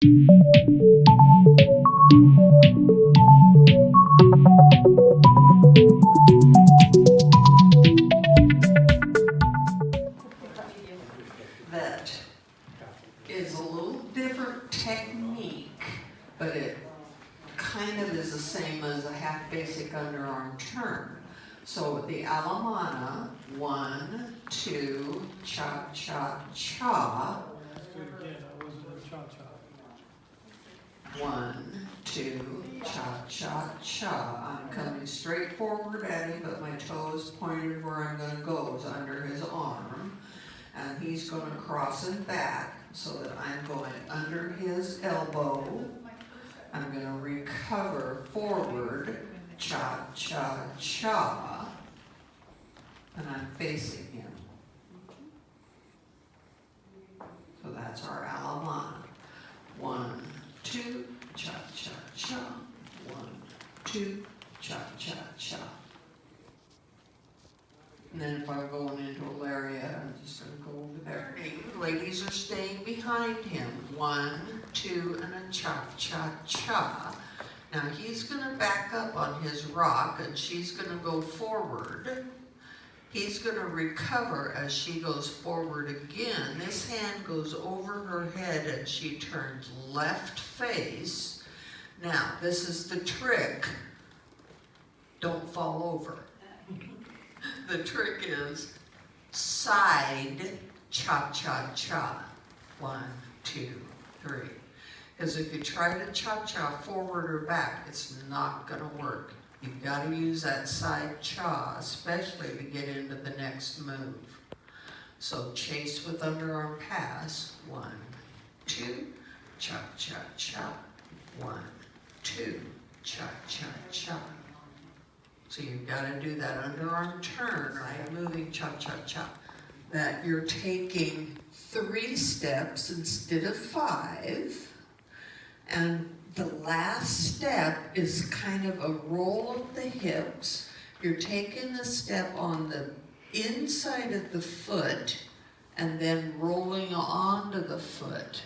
That is a little different technique, but it kind of is the same as a half basic underarm turn. So with the Alemana, 1, 2, cha, cha, cha. Let's do it again. I wasn't a cha-cha. 1, 2, cha, cha, cha. I'm coming straight forward at him, but my toe is pointed where I'm going to go, is under his arm. And he's going to cross it back so that I'm going under his elbow. I'm going to recover forward, cha, cha, cha. And I'm facing him. So that's our Alemana. 1, 2, cha, cha, cha. 1, 2, cha, cha, cha. And then if I'm going into a lariat, I'm just going to go over there. Ladies are staying behind him. 1, 2, and a cha, cha, cha. Now he's going to back up on his rock and she's going to go forward. He's going to recover as she goes forward again. This hand goes over her head and she turns left face. Now, this is the trick. Don't fall over. The trick is side cha-cha-cha. 1, 2, 3. Because if you try to cha-cha forward or back, it's not going to work. You've got to use that side cha, especially to get into the next move. So chase with underarm pass. 1, 2, cha-cha-cha. 1, 2, cha-cha-cha. So you've got to do that underarm turn, right? Moving cha-cha-cha. That you're taking 3 steps instead of 5. And the last step is kind of a roll of the hips. You're taking the step on the inside of the foot and then rolling onto the foot.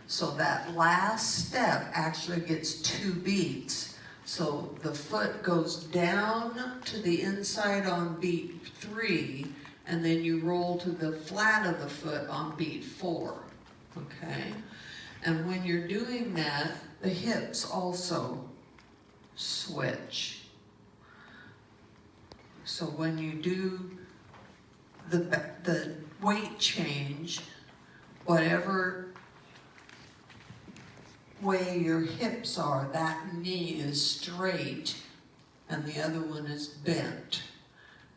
So that last step actually gets 2 beats. So the foot goes down to the inside on beat 3, and then you roll to the flat of the foot on beat 4, okay? And when you're doing that, the hips also switch. So when you do the weight change, whatever way your hips are, that knee is straight and the other one is bent.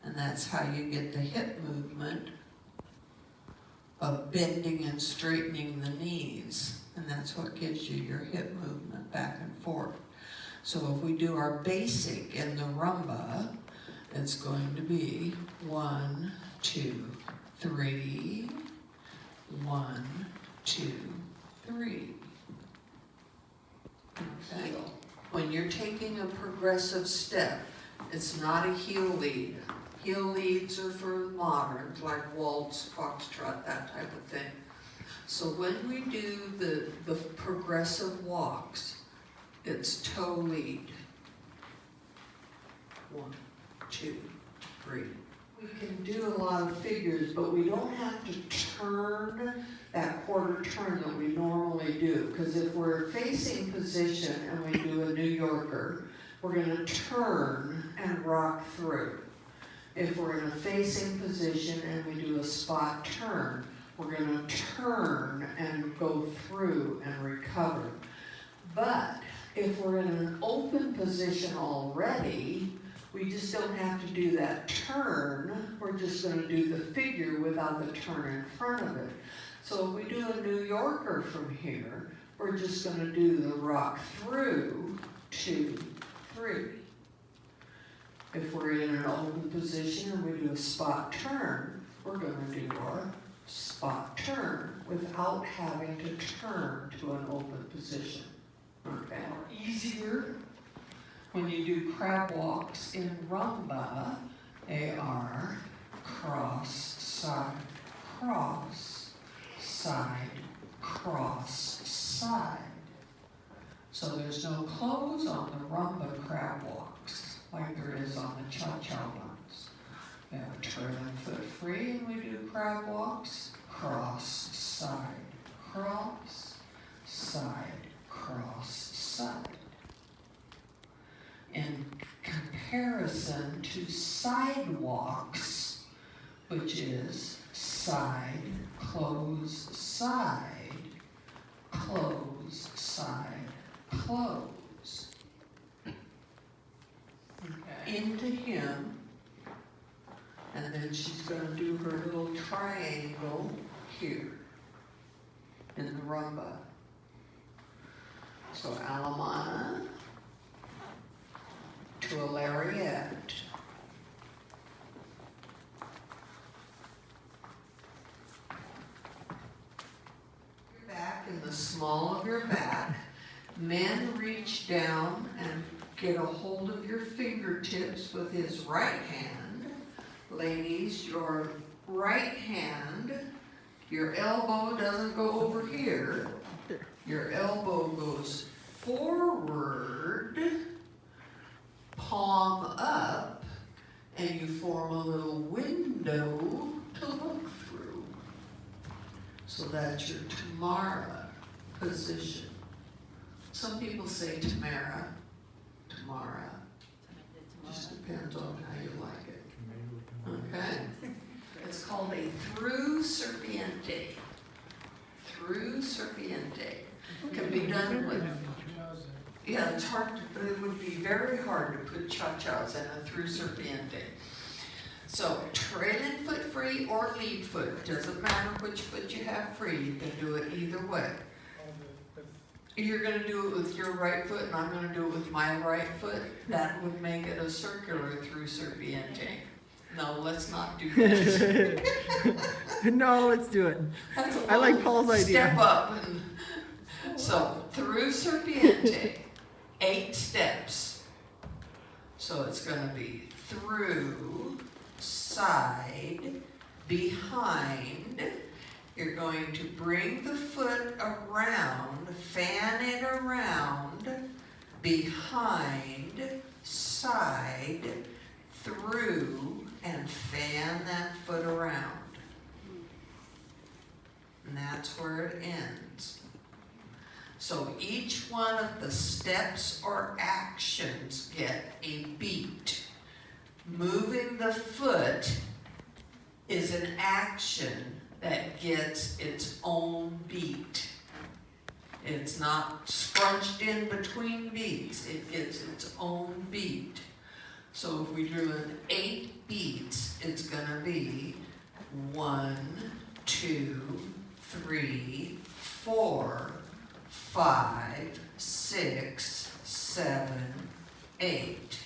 And that's how you get the hip movement of bending and straightening the knees. And that's what gives you your hip movement back and forth. So if we do our basic in the rumba, it's going to be 1, 2, 3, 1, 2, 3. Okay. When you're taking a progressive step, it's not a heel lead. Heel leads are for moderns, like waltz, foxtrot, that type of thing. So when we do the progressive walks, it's toe lead. 1, 2, 3. We can do a lot of figures, but we don't have to turn that quarter turn that we normally do. Because if we're facing position and we do a New Yorker, we're going to turn and rock through. If we're in a facing position and we do a spot turn, we're going to turn and go through and recover. But if we're in an open position already, we just don't have to do that turn. We're just going to do the figure without the turn in front of it. So if we do a New Yorker from here, we're just going to do the rock through, 2, 3. If we're in an open position and we do a spot turn, we're going to do our spot turn without having to turn to an open position. Okay. Easier when you do crab walks in rumba, they are cross, side, cross, side, cross, side. So there's no close on the rumba crab walks like there is on the cha-cha ones. We have a trailing foot free and we do crab walks, cross, side, cross, side, cross, side. In comparison to sidewalks, which is side, close, side, close, side, close. Okay. Into him, and then she's going to do her little triangle here in the rumba. So Alamana to a lariat. Your back in the small of your back. Men reach down and get a hold of your fingertips with his right hand. Ladies, your right hand, your elbow doesn't go over here. Your elbow goes forward, palm up, and you form a little window to look through. So that's your Tamara position. Some people say Tamara, Tamara. Just depends on how you like it. Okay? It's called a through serpiente. Through serpiente. Can be done with, yeah, it's hard, it would be very hard to put cha-chas in a through serpiente. So trailing foot free or lead foot, doesn't matter which foot you have free, you can do it either way. You're going to do it with your right foot and I'm going to do it with my right foot. That would make it a circular through serpiente. No, let's not do that. No, let's do it. That's a I like little Paul's idea. Step up. So through serpiente, 8 steps. So it's going to be through, side, behind. You're going to bring the foot around, fan it around, behind, side, through, and fan that foot around. And that's where it ends. So each one of the steps or actions get a beat. Moving the foot is an action that gets its own beat. It's not scrunched in between beats. It gets its own beat. So if we do an 8 beats, it's gonna be 1, 2, 3, 4, 5, 6, 7, 8.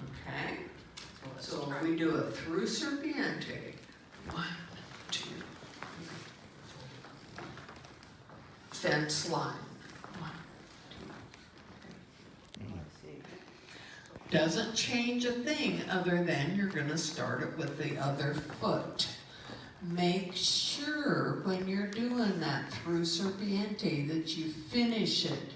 Okay? So if we do a through serpiente, 1, 2, 3. Fence line, 1, 2, 3. Doesn't change a thing other than you're going to start it with the other foot. Make sure when you're doing that through serpiente that you finish it.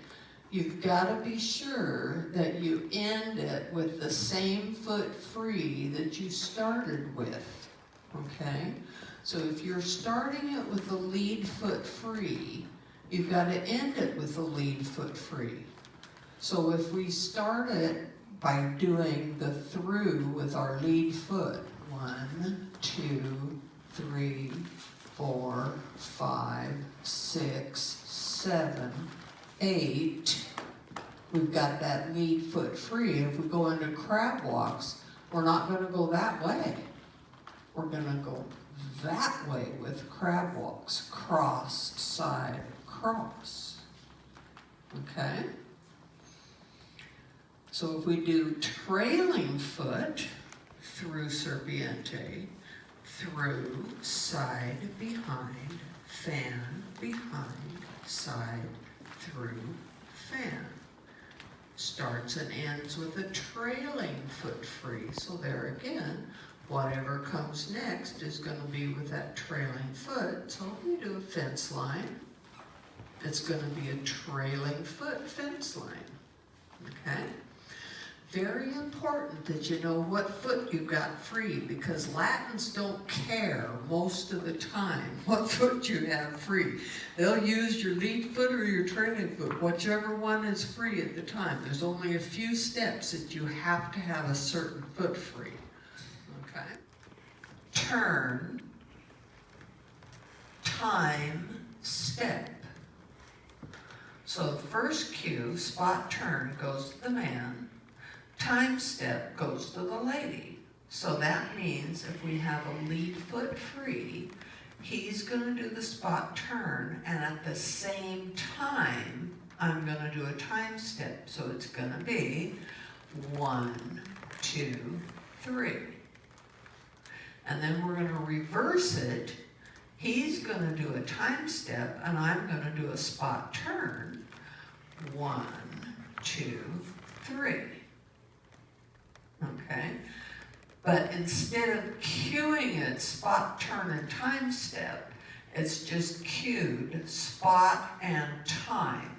You've got to be sure that you end it with the same foot free that you started with, okay? So if you're starting it with the lead foot free, you've got to end it with the lead foot free. So if we start it by doing the through with our lead foot, 1, 2, 3, 4, 5, 6, 7, 8, we've got that lead foot free. If we go into crab walks, we're not going to go that way. We're going to go that way with crab walks. Cross, side, cross. Okay? So if we do trailing foot through serpiente, through, side, behind, fan, behind, side, through, fan. Starts and ends with a trailing foot free. So there again, Whatever comes next is gonna be with that trailing foot. So if we do a fence line, it's gonna be a trailing foot fence line, okay? Very important that you know what foot you've got free, because Latins don't care most of the time what foot you have free. They'll use your lead foot or your trailing foot, whichever one is free at the time. There's only a few steps that you have to have a certain foot free, okay? Turn, time, step. So the first cue, spot turn, goes to the man. Time step goes to the lady. So that means if we have a lead foot free, he's gonna do the spot turn, and at the same time, I'm gonna do a time step. So it's gonna be 1, 2, 3. And then we're gonna reverse it. He's gonna do a time step, and I'm gonna do a spot turn. 1, 2, 3. Okay? But instead of cueing it spot, turn, and time step, it's just cued spot and time.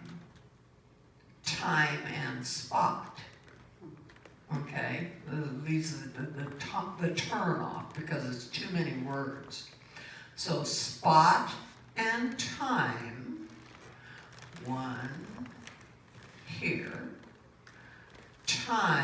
Time and spot. Okay? These are the turn off, because it's too many words. So spot and time, 1 here, time